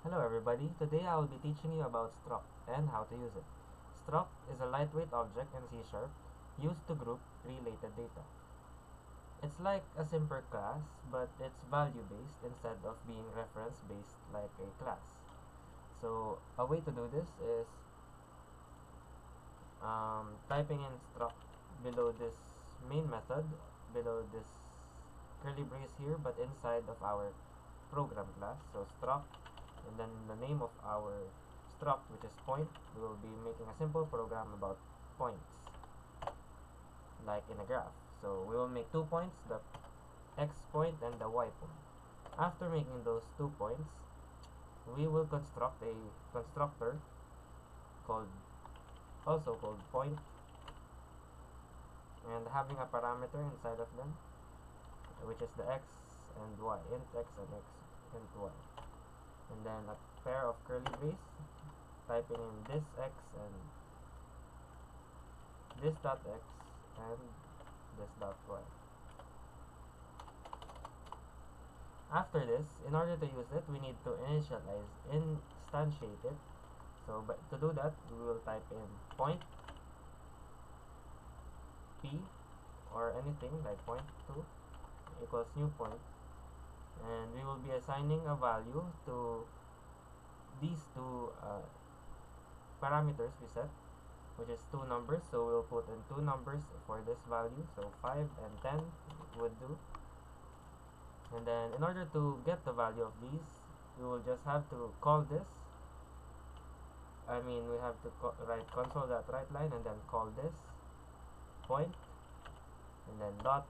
Hello everybody, today I will be teaching you about struct and how to use it. Struct is a lightweight object in C Sharp used to group related data. It's like a simple class, but it's value based instead of being reference based like a class. So a way to do this is typing in struct below this main method, below this curly brace here, but inside of our program class. So struct and then the name of our struct, which is point. We will be making a simple program about points like in a graph. So we will make 2 points, the x point and the y point. After making those 2 points, we will construct a constructor called also called point, and having a parameter inside of them, which is the x and y, int x and y, and then a pair of curly brace typing in this x and this dot x and this dot y. After this, in order to use it, we need to instantiate it. So but to do that, we will type in point p or anything like point 2 equals new point, and we will be assigning a value to these two parameters we set, which is two numbers. So we'll put in two numbers for this value, so 5 and 10 would do. And then in order to get the value of these, we will just have to call this. We have to write console.writeLine and then call this point, and then dot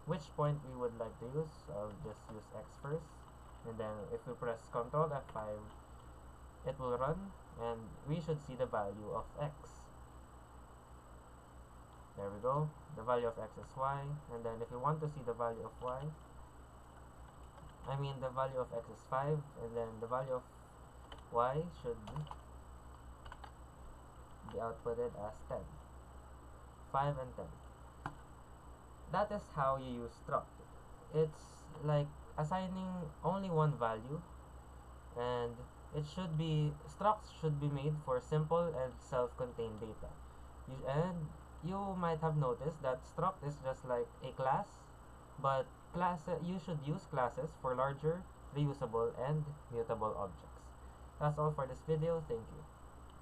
which point we would like to use. I'll just use x first, and then if we press Ctrl F5, it will run, and we should see the value of x. There we go. The value of x is y, and then if you want to see the value of y, the value of x is 5, and then the value of y should be outputted as 10. 5 and 10. That is how you use struct. It's like assigning only one value, and structs should be made for simple and self-contained data. And you might have noticed that struct is just like a class, but you should use classes for larger, reusable, and mutable objects. That's all for this video. Thank you.